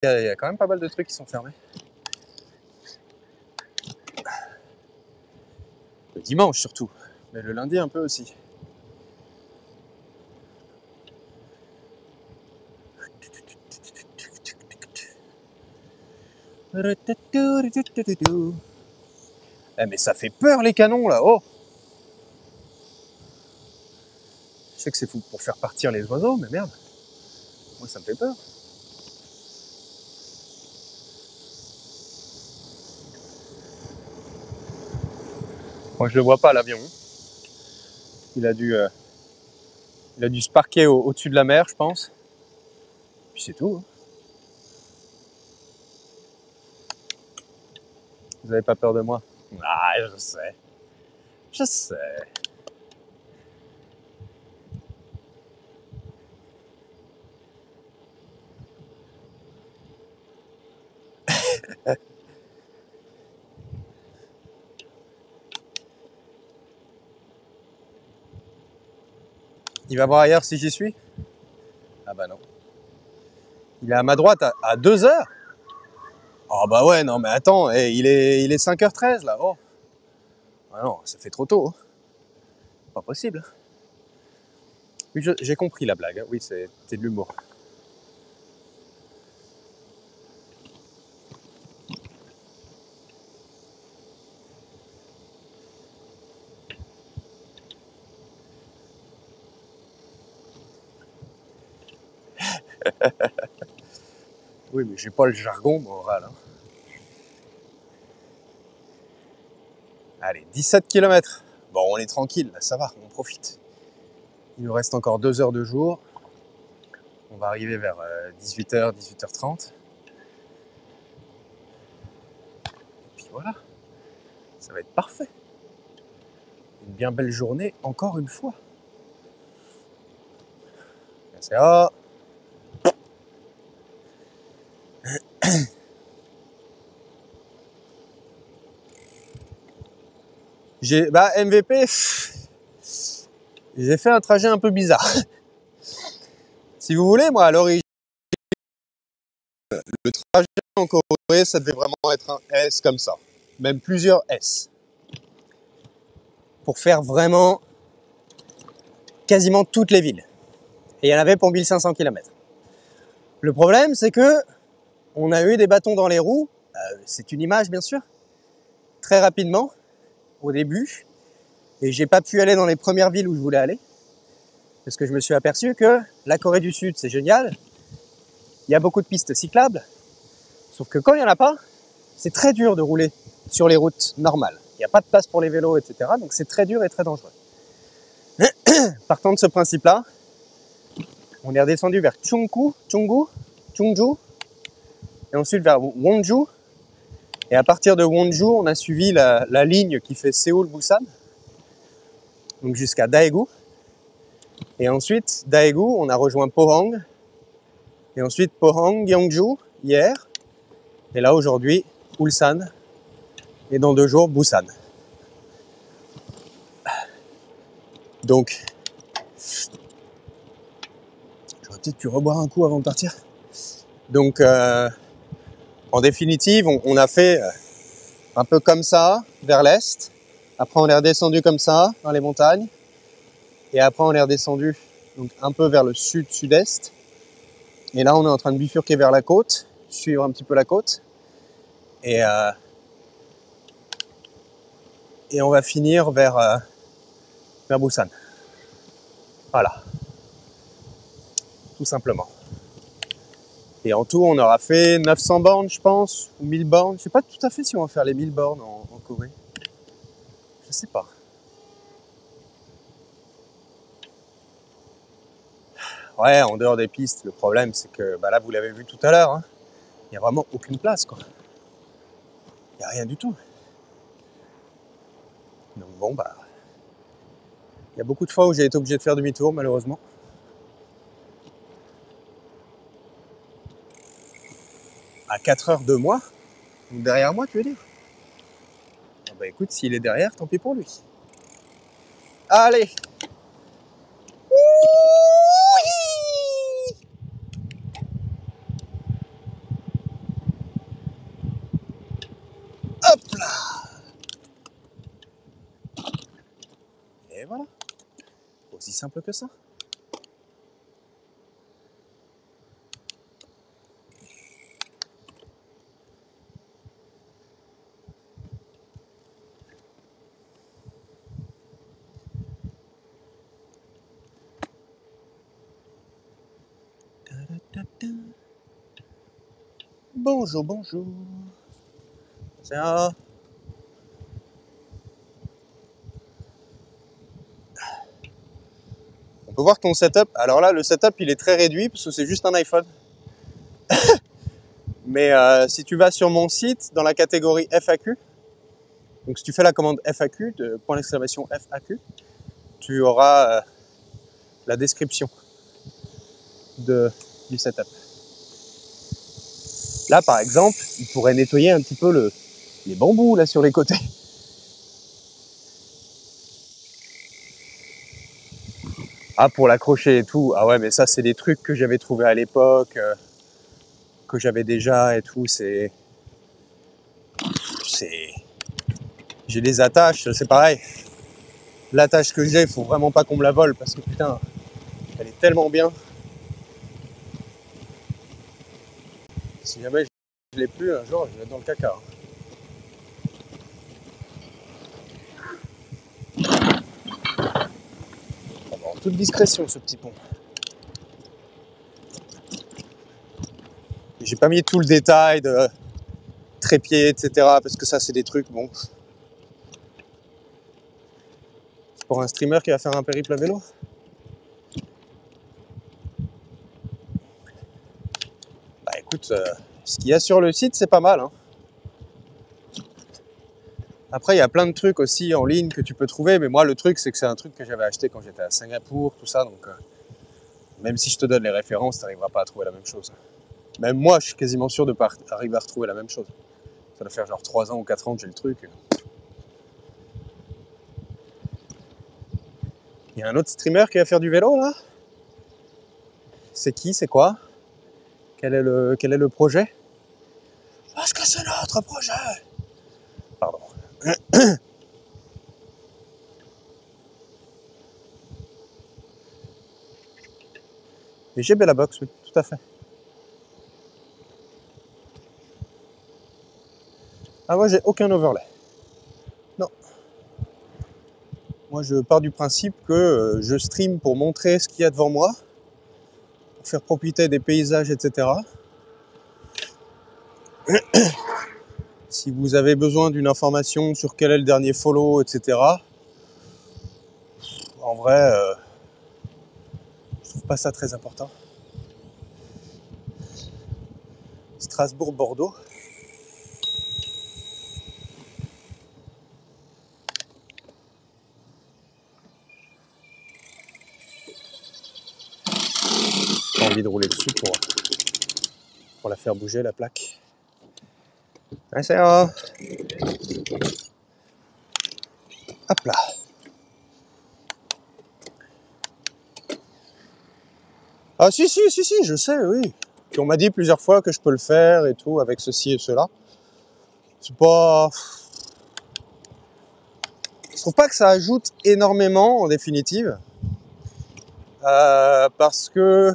Il y a quand même pas mal de trucs qui sont fermés. Le dimanche surtout, mais le lundi un peu aussi. Eh mais ça fait peur les canons là, oh! Je sais que c'est fou pour faire partir les oiseaux, mais merde. Moi ça me fait peur. Moi je le vois pas l'avion. Il a dû se parquer au-dessus de la mer, je pense. Puis c'est tout. Hein. Vous avez pas peur de moi? Ah, je sais. Je sais. Il va voir ailleurs si j'y suis? Ah bah non. Il est à ma droite à 2 heures? Oh bah ouais, non mais attends, il est 5h13 là. Oh. Ah non, ça fait trop tôt. Hein. Pas possible. Oui, j'ai compris la blague. Hein. Oui, c'était de l'humour. Oui, mais j'ai pas le jargon moral. Hein. Allez, 17 km. Bon, on est tranquille, là, ça va, on profite. Il nous reste encore 2 heures de jour. On va arriver vers 18h, 18h30. Et puis voilà, ça va être parfait. Une bien belle journée, encore une fois. C'est MVP, j'ai fait un trajet un peu bizarre. Si vous voulez, moi, à l'origine, le trajet en Corée, ça devait vraiment être un S comme ça. Même plusieurs S. Pour faire vraiment quasiment toutes les villes. Et il y en avait pour 1500 km. Le problème, c'est que on a eu des bâtons dans les roues. C'est une image, bien sûr. Très rapidement, au début. Et j'ai pas pu aller dans les premières villes où je voulais aller. Parce que je me suis aperçu que la Corée du Sud, c'est génial. Il y a beaucoup de pistes cyclables. Sauf que quand il n'y en a pas, c'est très dur de rouler sur les routes normales. Il n'y a pas de place pour les vélos, etc. Donc c'est très dur et très dangereux. Partant de ce principe-là, on est redescendu vers Chungju, et ensuite vers Wonju. Et à partir de Wonju, on a suivi la ligne qui fait Séoul-Busan, donc jusqu'à Daegu. Et ensuite, Daegu, on a rejoint Pohang. Et ensuite, Pohang, Gyeongju, hier. Et là, aujourd'hui, Ulsan. Et dans 2 jours, Busan. Donc, j'aurais peut-être pu reboire un coup avant de partir. Donc, en définitive, on a fait un peu comme ça, vers l'est. Après, on est redescendu comme ça, dans les montagnes. Et après, on est redescendu donc, un peu vers le sud-sud-est. Et là, on est en train de bifurquer vers la côte, suivre un petit peu la côte. Et on va finir vers Busan. Voilà. Tout simplement. Et en tout, on aura fait 900 bornes, je pense, ou 1000 bornes. Je sais pas tout à fait si on va faire les 1000 bornes en Corée. Je sais pas. Ouais, en dehors des pistes, le problème, c'est que là, vous l'avez vu tout à l'heure, hein, il n'y a vraiment aucune place, quoi. Il n'y a rien du tout. Donc bon, il y a beaucoup de fois où j'ai été obligé de faire demi-tour, malheureusement. À 4 heures de moi, ou derrière moi, tu veux dire? Ah bah écoute, s'il est derrière, tant pis pour lui. Allez! simple que ça. Bonjour, bonjour. C'est un... On peut voir ton setup. Alors là, le setup, il est très réduit parce que c'est juste un iPhone. Mais si tu vas sur mon site, dans la catégorie FAQ, donc si tu fais la commande FAQ, point d'exclamation FAQ, tu auras la description du setup. Là, par exemple, il pourrait nettoyer un petit peu les bambous là sur les côtés. Ah, pour l'accrocher et tout. Ah ouais, mais ça, c'est des trucs que j'avais trouvé à l'époque, que j'avais déjà et tout. J'ai des attaches, c'est pareil. L'attache que j'ai, il faut vraiment pas qu'on me la vole parce que putain, elle est tellement bien. Si jamais je l'ai plus un jour, je vais être dans le caca. En toute discrétion, ce petit pont. J'ai pas mis tout le détail de trépied, etc. Parce que ça, c'est des trucs, bon. C'est pour un streamer qui va faire un périple à vélo. Bah écoute, ce qu'il y a sur le site, c'est pas mal. Hein. Après, il y a plein de trucs aussi en ligne que tu peux trouver. Mais moi, le truc, c'est que c'est un truc que j'avais acheté quand j'étais à Singapour, tout ça. Donc, même si je te donne les références, tu n'arriveras pas à trouver la même chose. Même moi, je suis quasiment sûr de pas arriver à retrouver la même chose. Ça doit faire genre 3 ans ou 4 ans que j'ai le truc. Il y a un autre streamer qui va faire du vélo, là. C'est qui? C'est quoi? Quel est le projet? Parce que c'est notre projet! Pardon. Et j'ai Bella Box, oui, tout à fait. Ah, moi, j'ai aucun overlay. Non. Moi, je pars du principe que je stream pour montrer ce qu'il y a devant moi, pour faire profiter des paysages, etc. Si vous avez besoin d'une information sur quel est le dernier follow, etc. En vrai, je trouve pas ça très important. Strasbourg-Bordeaux. J'ai envie de rouler dessus pour la faire bouger, la plaque. Ouais, c'est un... Hop là. Ah si, je sais, oui. Puis on m'a dit plusieurs fois que je peux le faire et tout, avec ceci et cela. C'est pas... Je trouve pas que ça ajoute énormément, en définitive. Parce que...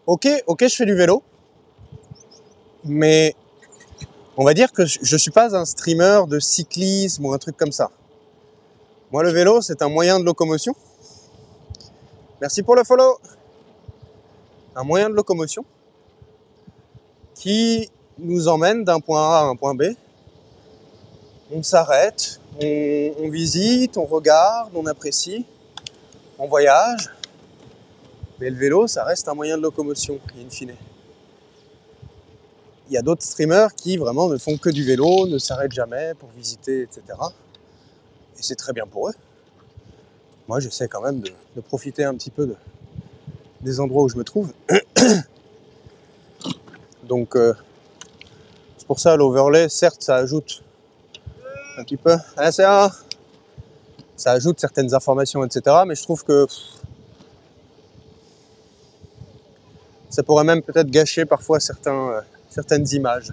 Ok, je fais du vélo. Mais on va dire que je suis pas un streamer de cyclisme ou un truc comme ça. Moi, le vélo, c'est un moyen de locomotion. Merci pour le follow. Un moyen de locomotion qui nous emmène d'un point A à un point B. On s'arrête, on visite, on regarde, on apprécie, on voyage. Mais le vélo, ça reste un moyen de locomotion, in fine. Il y a d'autres streamers qui vraiment ne font que du vélo, ne s'arrêtent jamais pour visiter, etc. Et c'est très bien pour eux. Moi, j'essaie quand même de profiter un petit peu des endroits où je me trouve. Donc, c'est pour ça, l'overlay, certes, ça ajoute un petit peu. Ça ajoute certaines informations, etc. Mais je trouve que ça pourrait même peut-être gâcher parfois certaines images.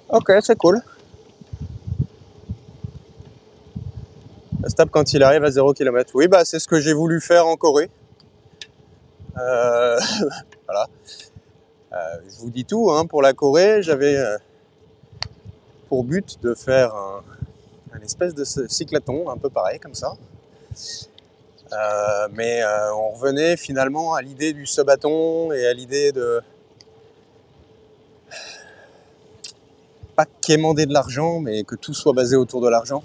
Ok, c'est cool. Stop quand il arrive à 0 km. Oui, bah c'est ce que j'ai voulu faire en Corée. Euh, voilà. Je vous dis tout, hein, pour la Corée, j'avais pour but de faire un espèce de cyclathon, un peu pareil comme ça. Mais on revenait finalement à l'idée du subathon et à l'idée de pas quémander de l'argent, mais que tout soit basé autour de l'argent.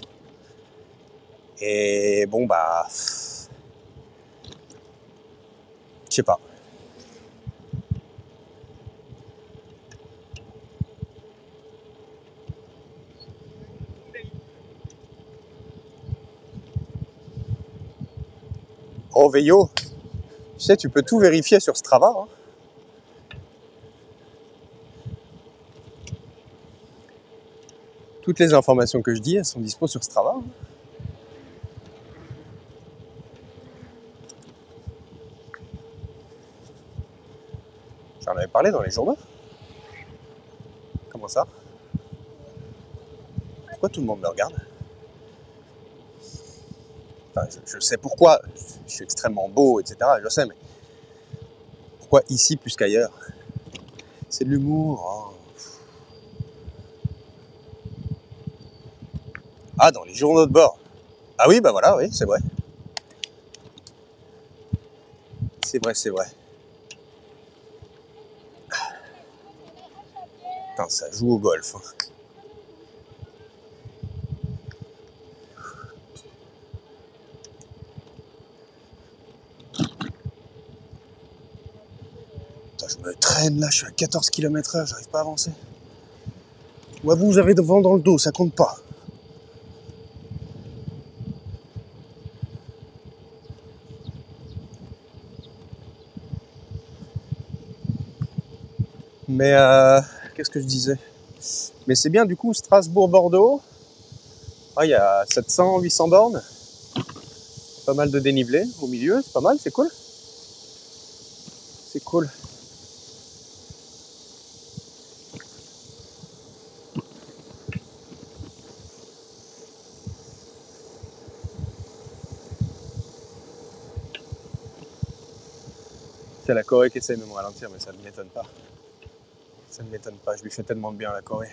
Et bon bah, je sais pas. Oh Veillot, tu sais, tu peux tout vérifier sur Strava. Hein. Toutes les informations que je dis, elles sont dispo sur Strava. Hein. J'en avais parlé dans les journaux. Comment ça? Pourquoi tout le monde me regarde? Enfin, je sais pourquoi. Je suis extrêmement beau, etc. Je sais, mais pourquoi ici plus qu'ailleurs? C'est de l'humour. Oh. Ah, dans les journaux de bord. Ah oui, bah voilà, oui, c'est vrai. C'est vrai, c'est vrai. Putain, ça joue au golf. Hein. Putain, je me traîne là, je suis à 14 km/h, j'arrive pas à avancer. Ouais, vous avez devant dans le dos, ça compte pas. Mais qu'est-ce que je disais? Mais c'est bien du coup, Strasbourg-Bordeaux. Ah, il y a 700, 800 bornes. Pas mal de dénivelé au milieu, c'est pas mal, c'est cool. C'est cool. C'est la Corée qui essaie de me ralentir, mais ça ne m'étonne pas. Ça ne m'étonne pas, je lui fais tellement de bien à la Corée.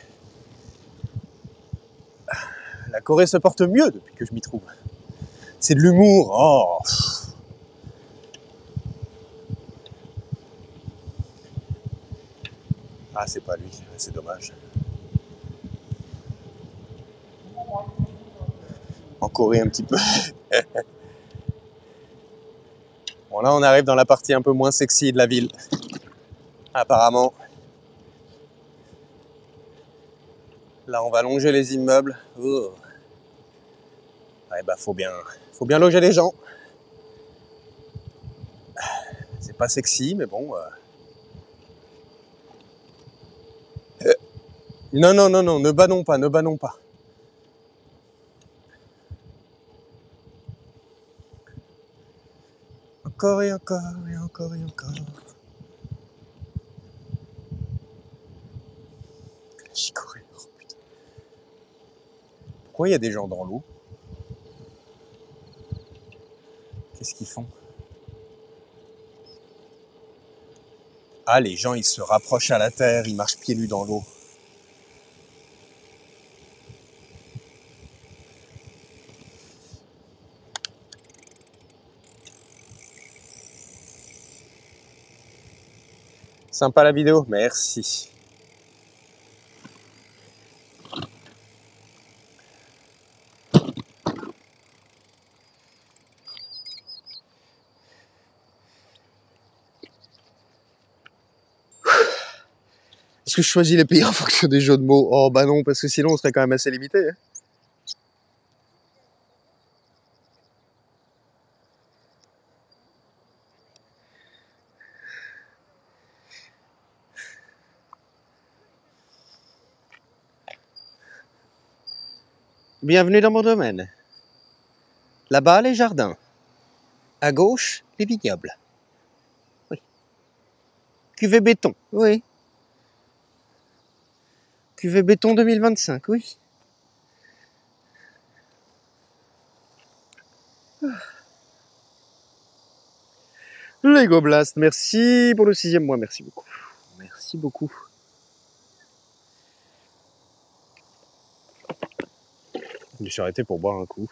La Corée se porte mieux depuis que je m'y trouve. C'est de l'humour. Oh. Ah, c'est pas lui, c'est dommage. En Corée un petit peu. Bon, là, on arrive dans la partie un peu moins sexy de la ville. Apparemment. Là, on va longer les immeubles. Oh. Ouais, bah, faut bien loger les gens. C'est pas sexy, mais bon. Non, non, non, non, ne bannons pas, ne bannons pas. Encore et encore et encore et encore. La chicorée, oh putain. Pourquoi il y a des gens dans l'eau? Qu'est-ce qu'ils font? Ah, les gens, ils se rapprochent à la terre, ils marchent pieds nus dans l'eau. Sympa la vidéo? Merci. Est-ce que je choisis les pays en fonction des jeux de mots? Oh bah non, parce que sinon on serait quand même assez limité. Hein. Bienvenue dans mon domaine. Là-bas, les jardins. À gauche, les vignobles. Oui. Cuvée béton. Oui. Cuvée béton 2025, oui. Lego Blast, merci pour le 6e mois, merci beaucoup. Merci beaucoup. Je me suis arrêté pour boire un coup.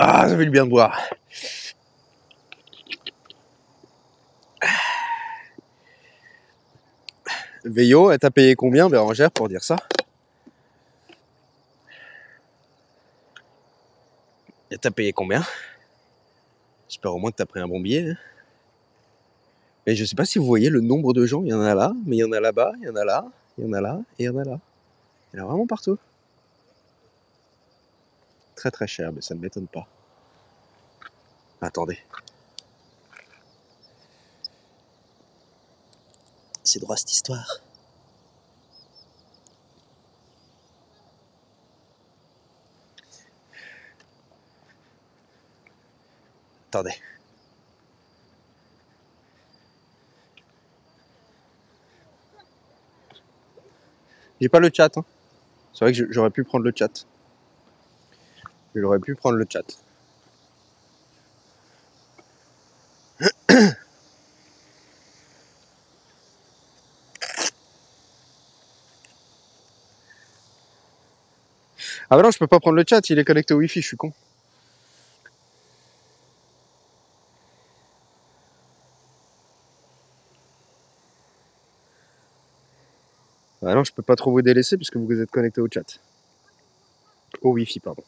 Ah, ça fait du bien de boire. Veillot, elle t'a payé combien, Bérangère, pour dire ça? Elle t'a payé combien? J'espère au moins que t'as pris un bon billet. Hein. Et je sais pas si vous voyez le nombre de gens, il y en a là, mais il y en a là-bas, il y en a là, il y en a là, et il y en a là. Il y en a vraiment partout. Très très cher, mais ça ne m'étonne pas. Attendez. C'est droit cette histoire. Attendez. J'ai pas le chat. Hein. C'est vrai que j'aurais pu prendre le chat. J'aurais pu prendre le chat. Ah bah non, je peux pas prendre le chat, il est connecté au Wi-Fi, je suis con. Ah non, je peux pas trop vous délaisser puisque vous êtes connecté au chat. Au Wi-Fi, pardon.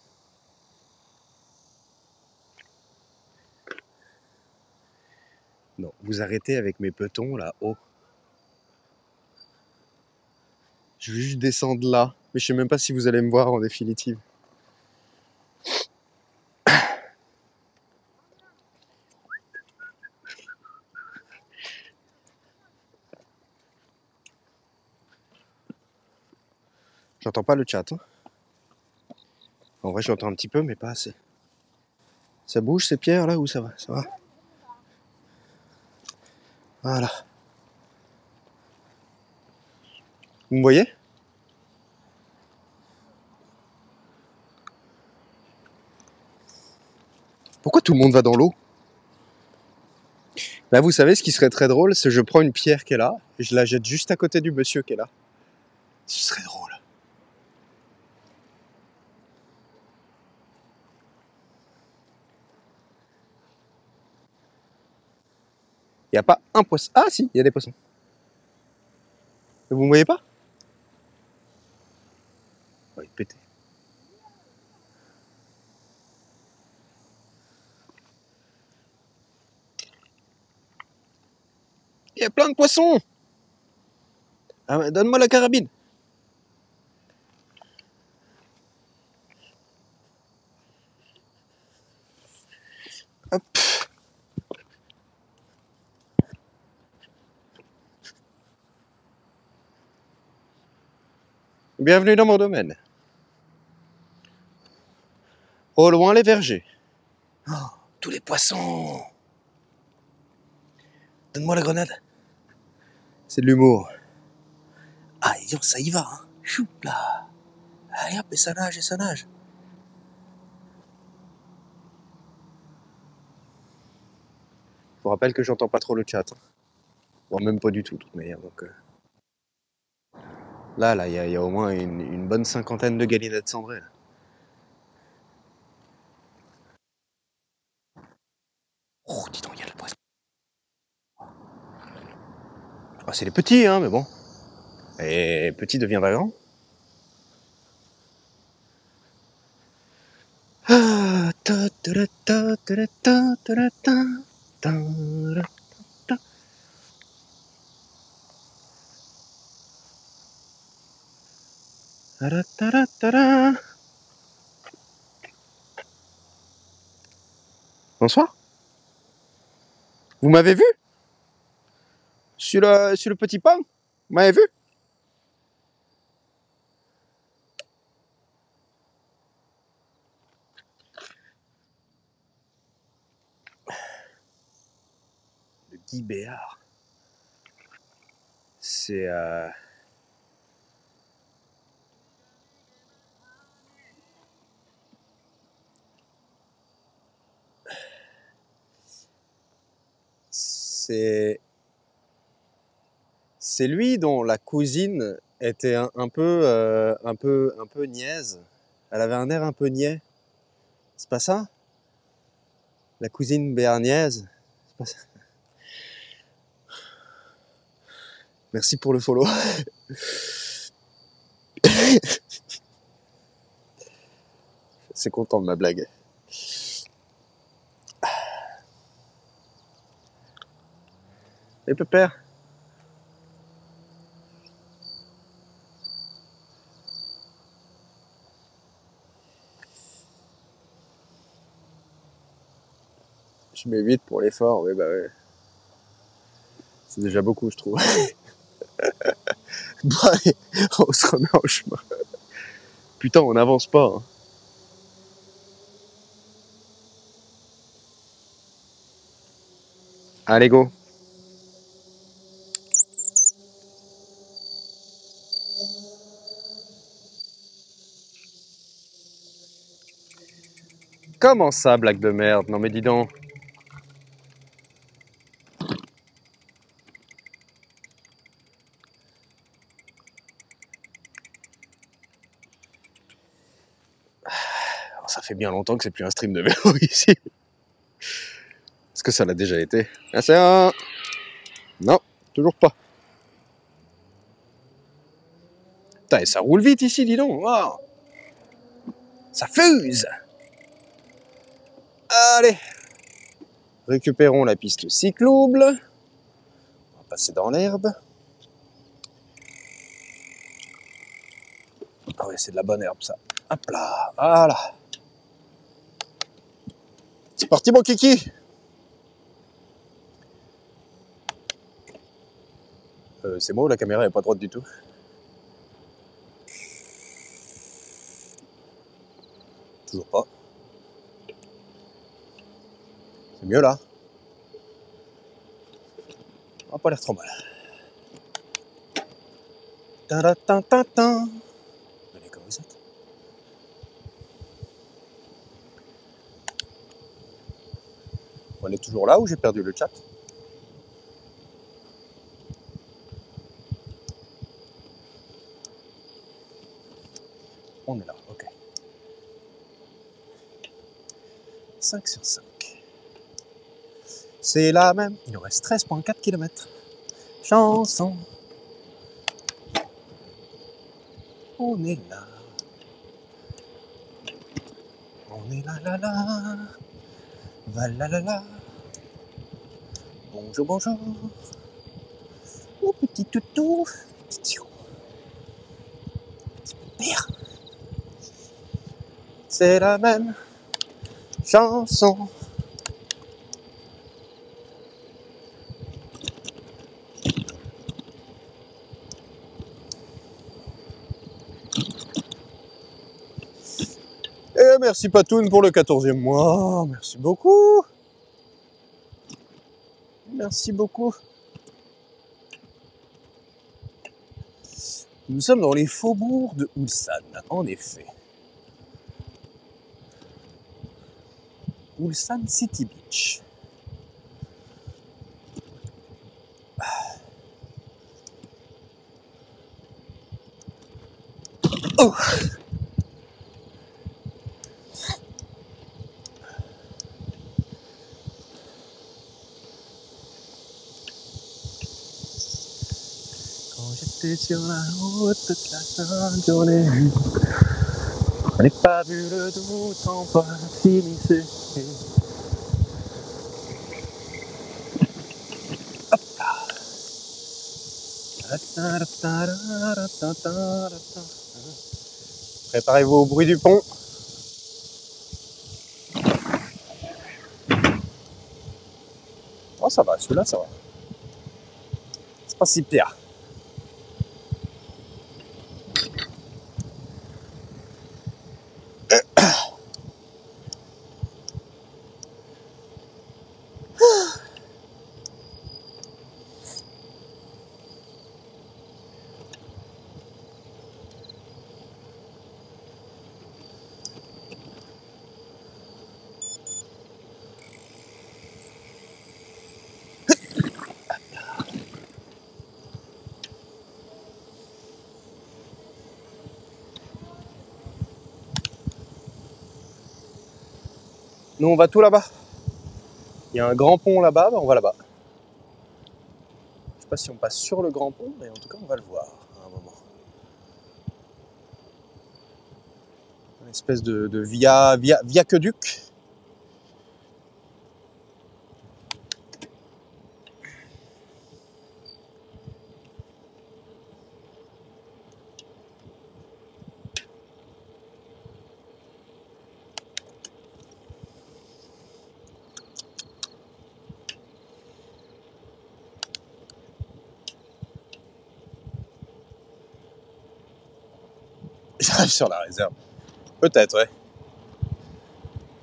Non, vous arrêtez avec mes petons là-haut. Je vais juste descendre là, mais je sais même pas si vous allez me voir en définitive. J'entends pas le chat. Hein. En vrai, j'entends un petit peu, mais pas assez. Ça bouge ces pierres là ou ça va? Ça va? Voilà. Vous me voyez? Pourquoi tout le monde va dans l'eau? Là, vous savez, ce qui serait très drôle, c'est que je prends une pierre qui est là, et je la jette juste à côté du monsieur qui est là. Ce serait drôle. Il n'y a pas un poisson. Ah si, il y a des poissons. Vous me voyez pas? Oh, il est pété. Il y a plein de poissons. Ah, donne-moi la carabine. Hop. Bienvenue dans mon domaine. Au loin les vergers. Oh, tous les poissons. Donne-moi la grenade. C'est de l'humour. Ah, et ça y va. Hein. Chou, là. Allez hop, et ça nage, et ça nage. Je vous rappelle que j'entends pas trop le chat. Hein. Bon, même pas du tout, de toute manière. Donc, là, il y a au moins une bonne cinquantaine de galinettes cendrées. Là. Oh, dis donc, il y a le poisson. Ah, c'est les petits, hein, mais bon. Et petit deviendra grand. Ah, ta ta ta ta ta ta ta ta ta. Ta ta ta ta. Bonsoir. Vous m'avez vu sur le petit pont? Vous m'avez vu? Guy Béard. C'est c'est lui dont la cousine était un peu niaise. Elle avait un air un peu niais. C'est pas ça? La cousine béarnaise. C'est pas ça? Merci pour le follow. C'est content de ma blague. Et pépère. Je mets 8 pour l'effort, oui bah ouais. C'est déjà beaucoup je trouve. Bon allez, on se remet en chemin. Putain, on n'avance pas. Hein. Allez go. Comment ça, blague de merde? Non mais dis donc. Alors, ça fait bien longtemps que c'est plus un stream de vélo ici. Est-ce que ça l'a déjà été? Ah, c'est un... Non, toujours pas. Putain, et ça roule vite ici, dis donc. Wow. Ça fuse. Allez. Récupérons la piste cyclable. On va passer dans l'herbe. Ah ouais, c'est de la bonne herbe, ça. Hop là, voilà. C'est parti, mon kiki. C'est moi ou la caméra est pas droite du tout? Toujours pas. C'est mieux là. On a pas l'air trop mal. Ta-da-ta-ta-ta. Venez comme vous êtes. On est toujours là ou j'ai perdu le chat? On est là, ok. 5 sur 5. C'est la même. Il nous reste 13,4 km. Chanson. On est là. On est là, là, là. Va là, là, là. Bonjour, bonjour. Oh, petit toutou. Pire. C'est la même chanson. Et merci Patoun pour le 14e mois. Merci beaucoup. Merci beaucoup. Nous sommes dans les faubourgs de Ulsan, en effet. Ulsan City Beach. Oh! Quand j'étais sur la route toute la sainte journée, je n'ai pas vu le doute en pas s'immiscer. Préparez-vous au bruit du pont. Oh, ça va, celui-là, ça va. C'est pas si pire. Nous, on va tout là-bas. Il y a un grand pont là-bas, on va là-bas. Je sais pas si on passe sur le grand pont, mais en tout cas, on va le voir à un moment. Une espèce de viaqueduc. J'arrive sur la réserve. Peut-être, ouais.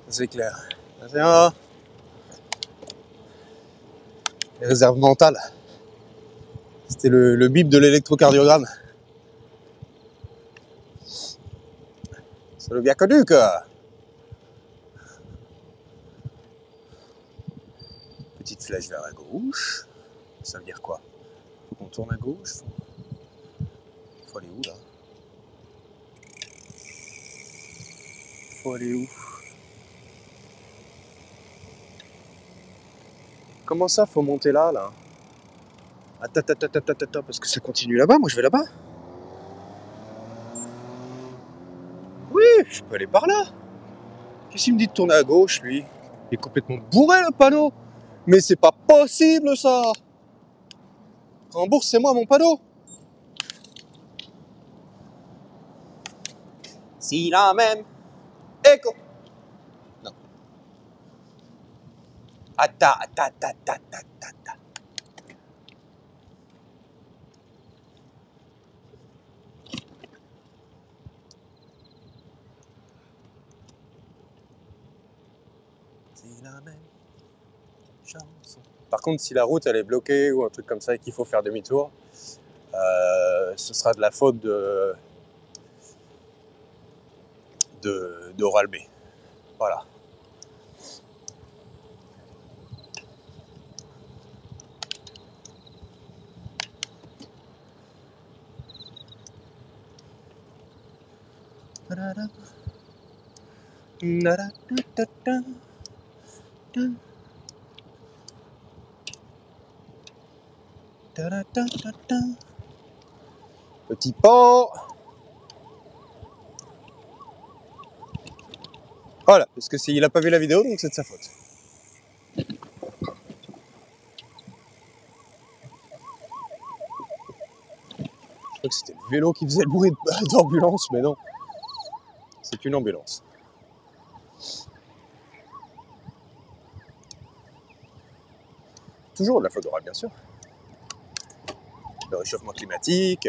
C'est clair. Tiens. Les réserves mentales. C'était le bip de l'électrocardiogramme. C'est le viaqueduc. Petite flèche vers la gauche. Ça veut dire quoi? Faut qu'on tourne à gauche. Faut aller où là? Faut aller où? Comment ça, faut monter là? Attends, parce que ça continue là-bas, moi je vais là-bas. Oui, je peux aller par là. Qu'est-ce qu'il me dit de tourner à gauche, lui? Il est complètement bourré, le panneau. Mais c'est pas possible, ça. Remboursez-moi mon panneau. Si la même écho. Non. Attends. C'est la même chanson. Par contre, si la route elle est bloquée ou un truc comme ça et qu'il faut faire demi-tour, ce sera de la faute d'Oral B. Voilà. Petit pont. Voilà, parce que s'il a pas vu la vidéo, donc c'est de sa faute. Je crois que c'était le vélo qui faisait le bruit d'ambulance, mais non. C'est une ambulance. Toujours de la faute d'Oral, bien sûr. Le réchauffement climatique,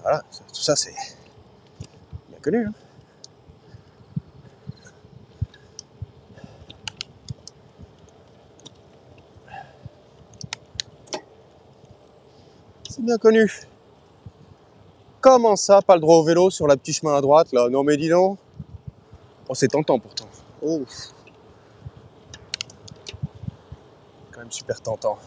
voilà, tout ça c'est bien connu. Hein. C'est bien connu. Comment ça, pas le droit au vélo sur la petite chemin à droite là? Non mais dis donc. Oh, c'est tentant pourtant. Oh. Quand même super tentant.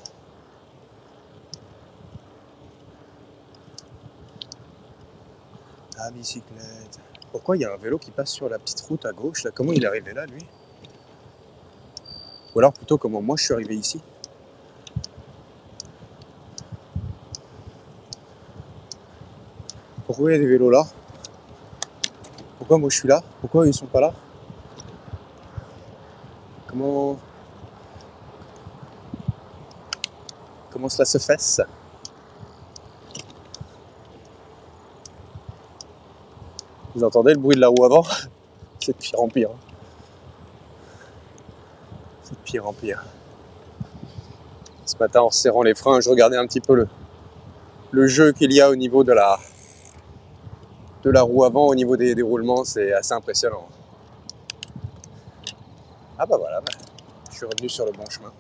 Ah, bicyclette. Pourquoi il y a un vélo qui passe sur la petite route à gauche là? Comment il est arrivé là, lui? Ou alors plutôt comment moi je suis arrivé ici? Pourquoi il y a des vélos là? Pourquoi moi je suis là? Pourquoi ils sont pas là? Comment cela se fait? Vous entendez le bruit de la roue avant? C'est de pire en pire. C'est de pire en pire. Ce matin, en serrant les freins, je regardais un petit peu le jeu qu'il y a au niveau de la roue avant, au niveau des roulements, c'est assez impressionnant. Ah bah voilà, je suis revenu sur le bon chemin.